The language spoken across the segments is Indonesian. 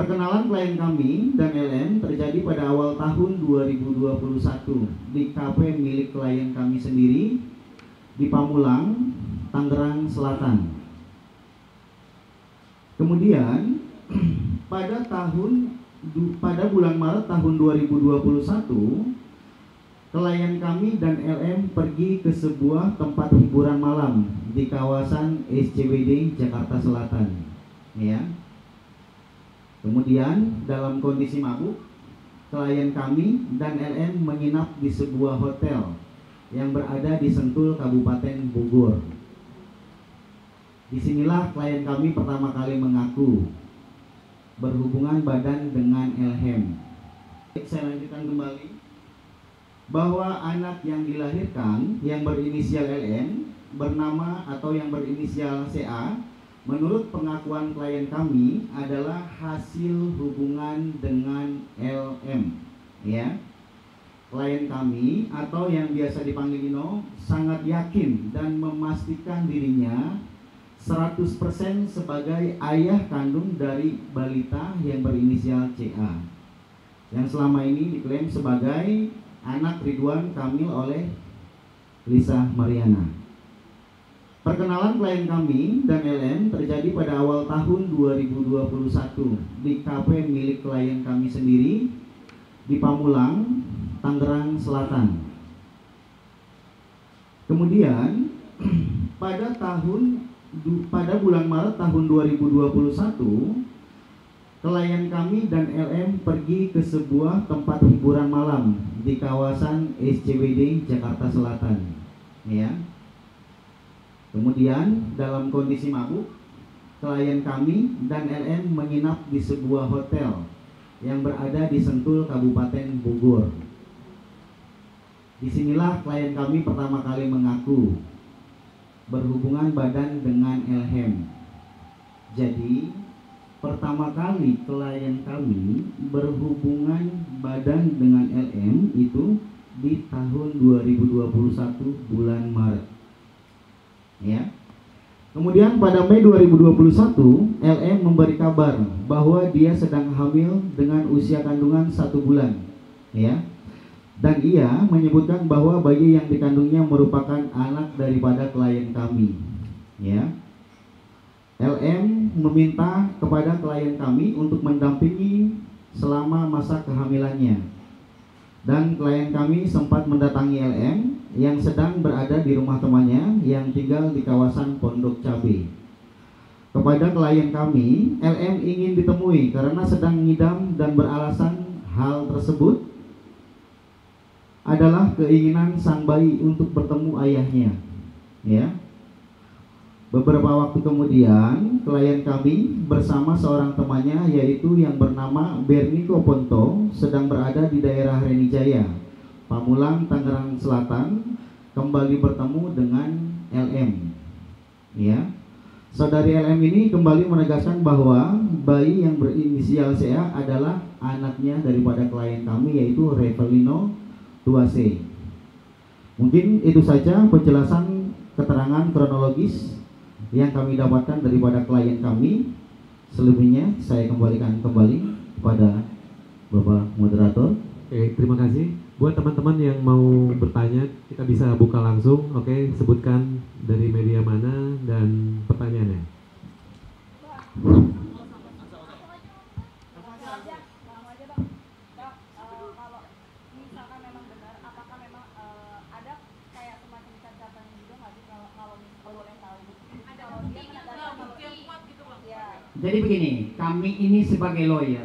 Perkenalan klien kami dan LM terjadi pada awal tahun 2021 di kafe milik klien kami sendiri di Pamulang, Tangerang Selatan. Kemudian pada bulan Maret tahun 2021, klien kami dan LM pergi ke sebuah tempat hiburan malam di kawasan SCBD Jakarta Selatan. Ya. Kemudian dalam kondisi mabuk, klien kami dan LM menginap di sebuah hotel yang berada di Sentul, Kabupaten Bogor. Disinilah klien kami pertama kali mengaku berhubungan badan dengan LM. Saya lanjutkan kembali bahwa anak yang dilahirkan yang berinisial LM bernama atau yang berinisial CA menurut pengakuan klien kami adalah hasil hubungan dengan LM, ya. Klien kami atau yang biasa dipanggil Ino sangat yakin dan memastikan dirinya 100% sebagai ayah kandung dari balita yang berinisial CA, yang selama ini diklaim sebagai anak Ridwan Kamil oleh Lisa Mariana. Perkenalan klien kami dan LM terjadi pada awal tahun 2021 di kafe milik klien kami sendiri di Pamulang, Tangerang Selatan. Kemudian pada bulan Maret tahun 2021, klien kami dan LM pergi ke sebuah tempat hiburan malam di kawasan SCBD Jakarta Selatan. Ya. Kemudian dalam kondisi mabuk, klien kami dan LM menginap di sebuah hotel yang berada di Sentul, Kabupaten Bogor. Disinilah klien kami pertama kali mengaku berhubungan badan dengan LM. Jadi pertama kali klien kami berhubungan badan dengan LM itu di tahun 2021 bulan Maret. Ya. Kemudian pada Mei 2021, LM memberi kabar bahwa dia sedang hamil dengan usia kandungan 1 bulan. Ya. Dan ia menyebutkan bahwa bayi yang dikandungnya merupakan anak daripada klien kami. Ya. LM meminta kepada klien kami untuk mendampingi selama masa kehamilannya. Dan klien kami sempat mendatangi LM yang sedang berada di rumah temannya yang tinggal di kawasan Pondok Cabe. Kepada klien kami, LM ingin ditemui karena sedang ngidam dan beralasan hal tersebut adalah keinginan sang bayi untuk bertemu ayahnya. Ya. Beberapa waktu kemudian, klien kami bersama seorang temannya yaitu yang bernama Berniko Ponto sedang berada di daerah Renijaya, Pamulang, Tangerang Selatan, kembali bertemu dengan LM. Ya. Saudari LM ini kembali menegaskan bahwa bayi yang berinisial CA adalah anaknya daripada klien kami yaitu Revelino Tuase. Mungkin itu saja penjelasan keterangan kronologis yang kami dapatkan daripada klien kami. Selebihnya saya kembalikan kembali kepada Bapak Moderator. Oke, terima kasih. Buat teman-teman yang mau bertanya, kita bisa buka langsung. Oke, sebutkan dari media mana dan pertanyaannya. Jadi begini, kami ini sebagai lawyer,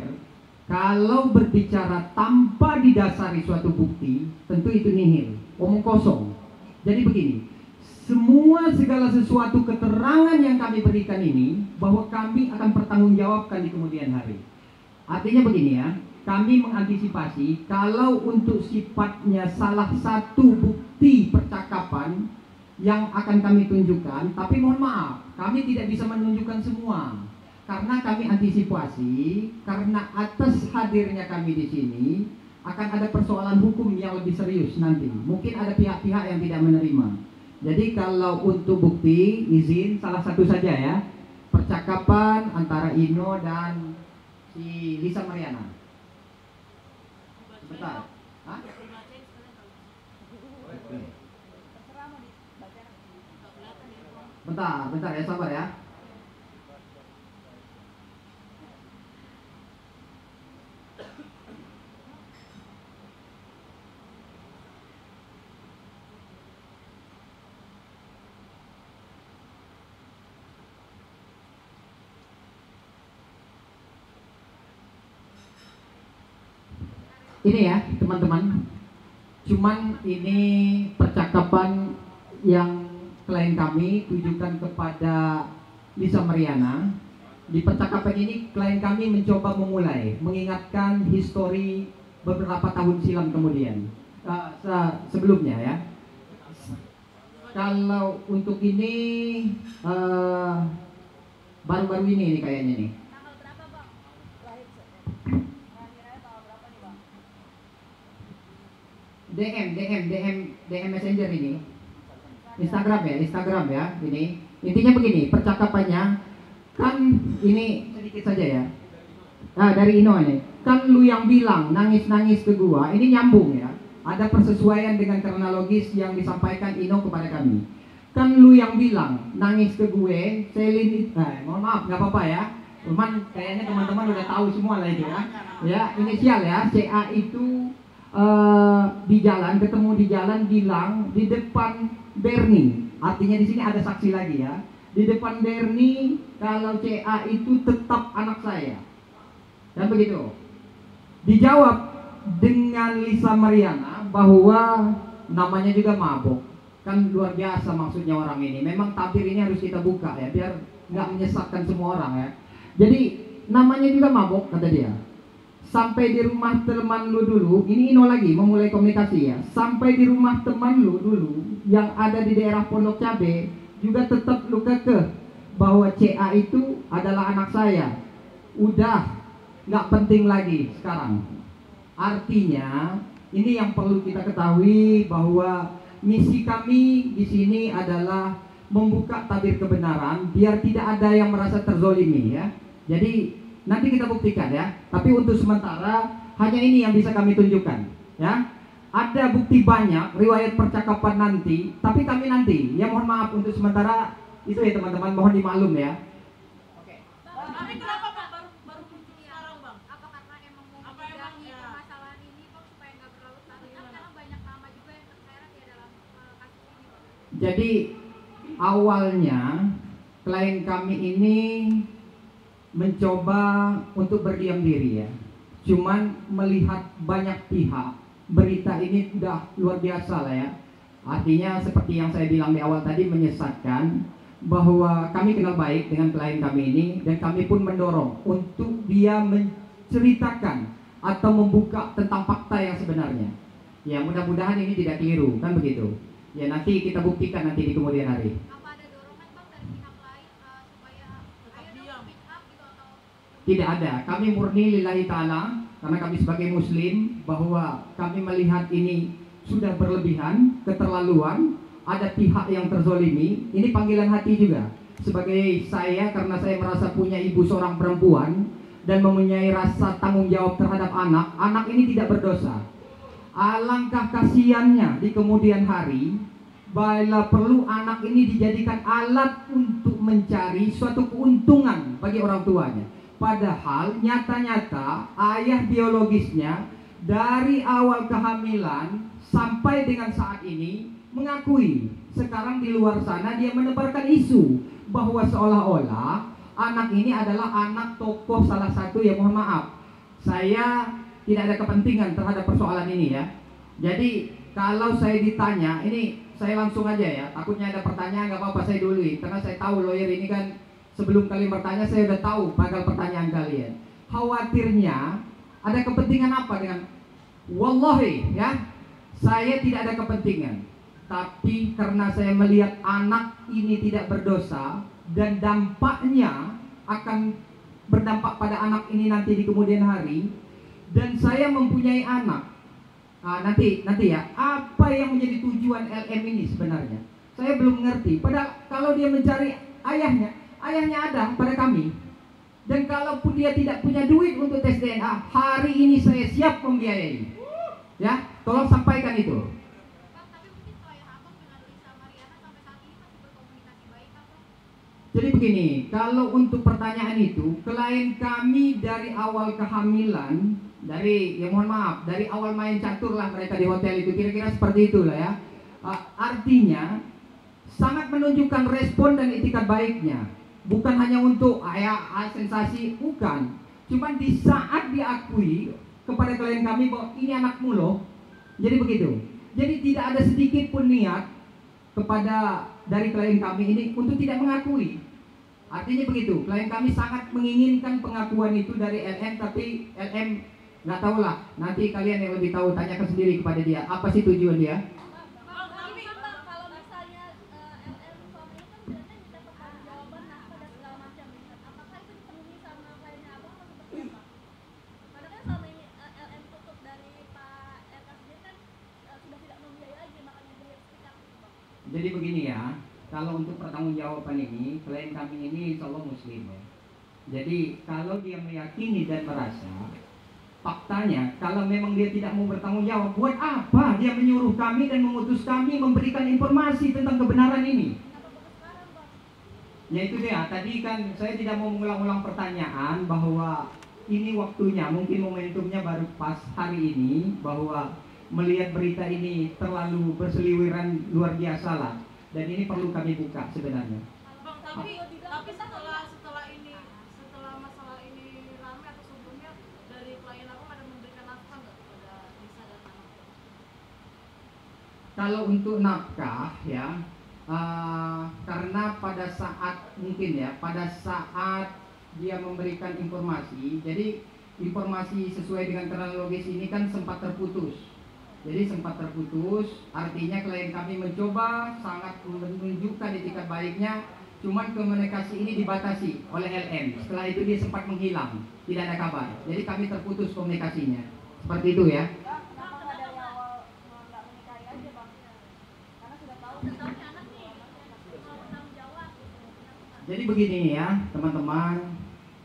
kalau berbicara tanpa didasari suatu bukti, tentu itu nihil, omong kosong. Jadi begini, segala sesuatu keterangan yang kami berikan ini, bahwa kami akan pertanggungjawabkan di kemudian hari. Artinya begini ya, kami mengantisipasi kalau untuk sifatnya salah satu bukti percakapan yang akan kami tunjukkan, tapi mohon maaf, kami tidak bisa menunjukkan semua. Karena kami antisipasi, karena atas hadirnya kami di sini akan ada persoalan hukum yang lebih serius nanti. Mungkin ada pihak-pihak yang tidak menerima. Jadi kalau untuk bukti, izin salah satu saja ya, percakapan antara Ino dan si Lisa Mariana. Sebentar. Hah? Oke. Bentar ya, sabar ya. Ini ya teman-teman, cuman ini percakapan yang klien kami tujukan kepada Lisa Mariana. Di percakapan ini klien kami mencoba memulai mengingatkan histori beberapa tahun silam kemudian, sebelumnya ya. Kalau untuk ini baru-baru ini kayaknya nih. DM Messenger ini, Instagram ya, ini intinya begini percakapannya kan, ini sedikit saja ya. Nah, dari Ino ini kan, lu yang bilang nangis ke gua, ini nyambung ya, ada persesuaian dengan kronologis yang disampaikan Ino kepada kami. Kan lu yang bilang nangis ke gue, Selin, mohon maaf nggak apa-apa ya, cuman kayaknya teman-teman udah tahu semua lah itu ya. Ya inisial ya, CA itu di jalan, ketemu di jalan, bilang di depan Bernie, artinya di sini ada saksi lagi ya, di depan Bernie kalau CA itu tetap anak saya, dan begitu. Dijawab dengan Lisa Mariana bahwa namanya juga mabok, kan luar biasa maksudnya orang ini. Memang tabir ini harus kita buka ya, biar nggak menyesatkan semua orang ya. Jadi namanya juga mabok kata dia. Sampai di rumah teman lu dulu, ini Ino lagi memulai komunikasi ya. Sampai di rumah teman lu dulu yang ada di daerah Pondok Cabe, juga tetap lu kekeh bahwa CA itu adalah anak saya. Udah nggak penting lagi sekarang. Artinya ini yang perlu kita ketahui, bahwa misi kami di sini adalah membuka tabir kebenaran biar tidak ada yang merasa terzolimi ya. Jadi nanti kita buktikan ya, tapi untuk sementara hanya ini yang bisa kami tunjukkan ya. Ada bukti banyak riwayat percakapan nanti, tapi kami nanti ya, mohon maaf untuk sementara itu ya teman-teman, mohon dimaklum ya. Oke. Tapi kenapa Bang baru muncul sekarang Bang? Apa karena emang mau mengudahi permasalahan ini Bang, supaya nggak berlarut-larut? Kan karena banyak nama juga yang terseret ya dalam kasus ini Bang. Jadi awalnya klien kami ini mencoba untuk berdiam diri ya, cuman melihat banyak pihak, berita ini udah luar biasa lah ya. Artinya seperti yang saya bilang di awal tadi, menyesatkan, bahwa kami kenal baik dengan klien kami ini, dan kami pun mendorong untuk dia menceritakan atau membuka tentang fakta yang sebenarnya. Ya mudah-mudahan ini tidak keliru, kan begitu. Ya nanti kita buktikan nanti di kemudian hari. Apa ada dorongan Bang dari pihak lain supaya ayo dong speak up gitu atau? Tidak ada, kami murni lillahi ta'ala, karena kami sebagai muslim, bahwa kami melihat ini sudah berlebihan, keterlaluan, ada pihak yang terzolimi. Ini panggilan hati juga sebagai saya, karena saya merasa punya ibu seorang perempuan dan mempunyai rasa tanggung jawab terhadap anak ini tidak berdosa. Alangkah kasihannya di kemudian hari bila perlu anak ini dijadikan alat untuk mencari suatu keuntungan bagi orang tuanya. Padahal nyata-nyata ayah biologisnya dari awal kehamilan sampai dengan saat ini mengakui. Sekarang di luar sana dia menebarkan isu bahwa seolah-olah anak ini adalah anak tokoh salah satu, ya mohon maaf, saya tidak ada kepentingan terhadap persoalan ini ya. Jadi kalau saya ditanya, ini saya langsung aja ya, takutnya ada pertanyaan, nggak apa-apa saya dulu, karena saya tahu lawyer ini kan sebelum kalian bertanya saya udah tahu bakal pertanyaan kalian. Khawatirnya ada kepentingan apa dengan, wallahi ya, saya tidak ada kepentingan. Tapi karena saya melihat anak ini tidak berdosa dan dampaknya akan berdampak pada anak ini nanti di kemudian hari, dan saya mempunyai anak. Nanti ya, apa yang menjadi tujuan LM ini sebenarnya? Saya belum mengerti. Padahal kalau dia mencari ayahnya ada pada kami. Dan kalaupun dia tidak punya duit untuk tes DNA, hari ini saya siap membiayai. Ya, tolong sampaikan itu. Bang, tapi mungkin klien abang dengan Lisa Mariana sampai saat ini masih berkomunikasi baik apa? Jadi begini, kalau untuk pertanyaan itu, klien kami dari awal kehamilan, dari ya mohon maaf, dari awal main catur lah mereka di hotel itu, kira-kira seperti itulah ya. Artinya sangat menunjukkan respon dan etikat baiknya. Bukan hanya untuk sensasi, bukan. Cuman di saat diakui kepada klien kami bahwa ini anakmu loh. Jadi begitu. Jadi tidak ada sedikit pun niat kepada dari klien kami ini untuk tidak mengakui. Artinya begitu. Klien kami sangat menginginkan pengakuan itu dari LM, tapi LM nggak tahu lah. Nanti kalian yang lebih tahu, tanyakan sendiri kepada dia. Apa sih tujuan dia? Bang, tapi Bang, kalau misalnya LM suami ini kan biasanya minta pertanggungjawaban nafkah dan segala macam. Apakah itu dipenuhi sama kliennya abang atau seperti apa? Karena kan selama ini LM tutup dari Pak RK sendiri kan sudah tidak membiayai lagi, makanya beliau speak up gitu, Bang. Jadi begini ya, kalau untuk pertanggungjawaban ini, klien kami ini insya Allah muslim ya. Jadi kalau dia meyakini dan merasa, faktanya kalau memang dia tidak mau bertanggung jawab, buat apa dia menyuruh kami dan mengutus kami memberikan informasi tentang kebenaran ini? Ya itu dia, tadi kan saya tidak mau mengulang-ulang pertanyaan bahwa ini waktunya, mungkin momentumnya baru pas hari ini, bahwa melihat berita ini terlalu berseliweran luar biasa lah. Dan ini perlu kami buka sebenarnya. Bang, tapi setelah masalah ini ramai atau sebelumnya dari klien aku ada memberikan nafkah nggak kepada Lisa dan anak? Kalau untuk nafkah ya, karena pada saat mungkin ya, pada saat dia memberikan informasi, jadi informasi sesuai dengan kronologis ini kan sempat terputus. Jadi sempat terputus, artinya klien kami mencoba sangat menunjukkan etikat baiknya, cuman komunikasi ini dibatasi oleh LM. Setelah itu dia sempat menghilang, tidak ada kabar. Jadi kami terputus komunikasinya. Seperti itu ya. Kenapa nggak dari awal nggak menikahi aja, Bang? Karena sudah tahu anak nih mau bertanggung jawab. Jadi begini ya, teman-teman.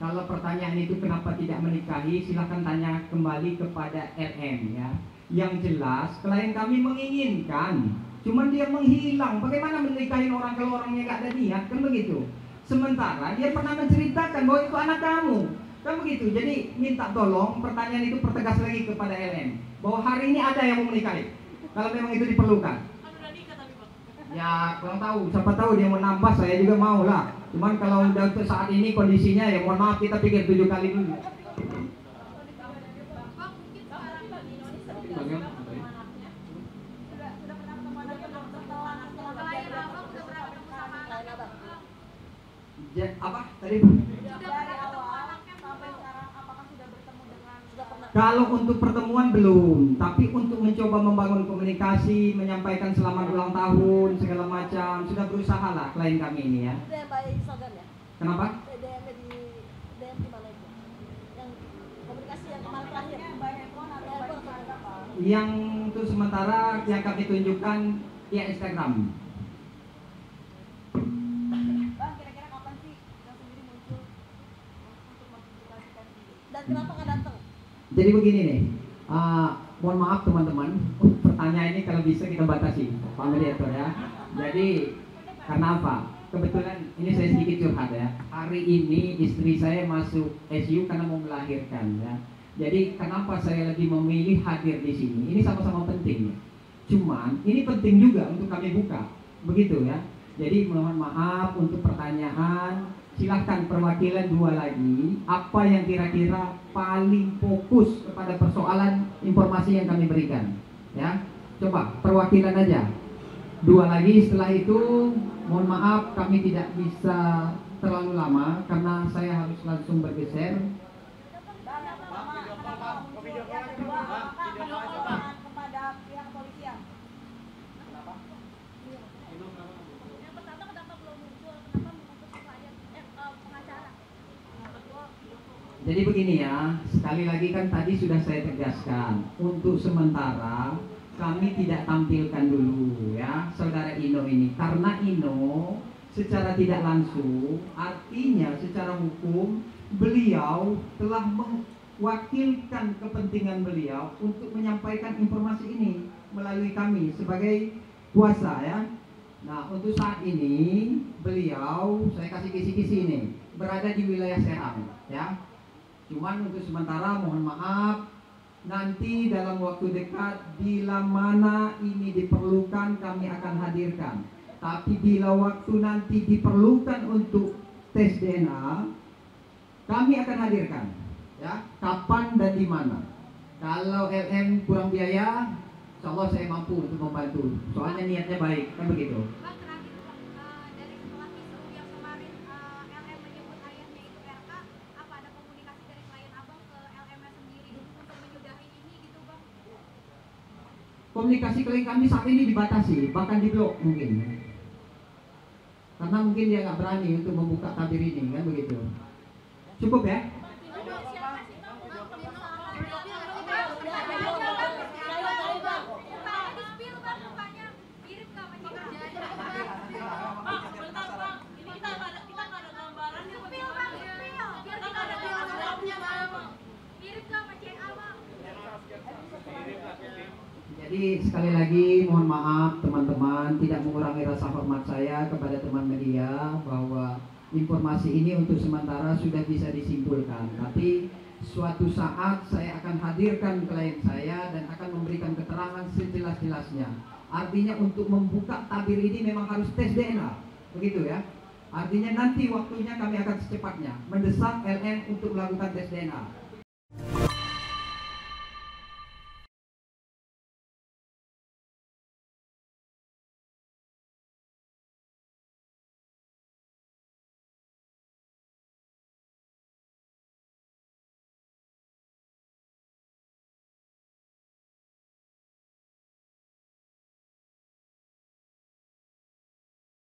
Kalau pertanyaan itu kenapa tidak menikahi, silahkan tanya kembali kepada LM ya. Yang jelas klien kami menginginkan, cuman dia menghilang. Bagaimana menikahin orang kalau orangnya gak ada niat, kan begitu. Sementara dia pernah menceritakan bahwa itu anak kamu, kan begitu. Jadi minta tolong pertanyaan itu pertegas lagi kepada LM bahwa hari ini ada yang mau menikahi, kalau memang itu diperlukan. Kan udah nikah tapi Bang. Ya kurang tahu, siapa tahu dia mau nambah, saya juga mau lah. Cuman kalau udah untuk saat ini kondisinya ya mohon maaf, kita pikir 7 kali dulu. Bang, mungkin sekarang bagi Indonesia Bagaimana? Apa ya? sudah pernah ketemu anaknya belum setelah klien abang udah pernah ketemu sama anaknya belum? Apa tadi? Sudah pernah ketemu anaknya sampai belum? sekarang apakah sudah bertemu dengan sudah pernah Kalau untuk pertemuan belum, tapi untuk mencoba membangun komunikasi, menyampaikan selamat ulang tahun segala macam, sudah berusaha lah klien kami ini ya. itu yang by Instagram ya? Kenapa? DM di DM di mana itu? Yang komunikasi yang kemarin terakhir by handphone atau by apa? Yang untuk sementara yang kami tunjukkan ya Instagram. Bang, kira-kira kapan sih yang sendiri muncul untuk mempublikasikan diri? Dan kenapa nggak datang? Jadi begini nih, mohon maaf teman-teman, pertanyaan ini kalau bisa kita batasi, Pak Mediator ya. Jadi karena apa? Kebetulan ini saya sedikit curhat ya. Hari ini istri saya masuk SU karena mau melahirkan ya. Jadi kenapa saya lebih memilih hadir di sini? Ini sama-sama penting ya. Cuman ini penting juga untuk kami buka, begitu ya. Jadi mohon maaf untuk pertanyaan. Silahkan perwakilan 2 lagi, apa yang kira-kira paling fokus kepada persoalan informasi yang kami berikan ya. Coba perwakilan aja 2 lagi, setelah itu mohon maaf kami tidak bisa terlalu lama karena saya harus langsung bergeser. Bang, yang pertama kenapa muncul? Yang kedua apakah ada pertanyaan kepada pihak kepolisian? Yang pertama kenapa belum muncul? Kenapa mengutus klien pengacara? Jadi begini ya, sekali lagi kan tadi sudah saya tegaskan, untuk sementara kami tidak tampilkan dulu ya saudara Ino ini, karena Ino secara tidak langsung, artinya secara hukum beliau telah mewakilkan kepentingan beliau untuk menyampaikan informasi ini melalui kami sebagai kuasa ya. Nah, untuk saat ini beliau, saya kasih kisi-kisi ini, berada di wilayah Serang ya. Cuman untuk sementara mohon maaf, nanti dalam waktu dekat bila mana ini diperlukan kami akan hadirkan. Tapi bila waktu nanti diperlukan untuk tes DNA, kami akan hadirkan ya, kapan dan di mana. Kalau LM kurang biaya, insya Allah saya mampu untuk membantu. Soalnya niatnya baik, kan begitu. Bang, terakhir Bang, dari setelah isu yang kemarin LM menyebut ayahnya itu RK, apa ada komunikasi dari klien abang ke LM sendiri untuk menyudahi ini gitu Bang? Komunikasi klien kami saat ini dibatasi, bahkan diblok mungkin. Karena mungkin dia nggak berani untuk membuka tabir ini, kan begitu. Cukup ya? Jadi sekali lagi mohon maaf teman-teman, tidak mengurangi rasa hormat saya kepada teman media bahwa informasi ini untuk sementara sudah bisa disimpulkan. Tapi suatu saat saya akan hadirkan klien saya dan akan memberikan keterangan sejelas-jelasnya. Artinya untuk membuka tabir ini memang harus tes DNA, begitu ya. Artinya nanti waktunya kami akan secepatnya mendesak LM untuk melakukan tes DNA.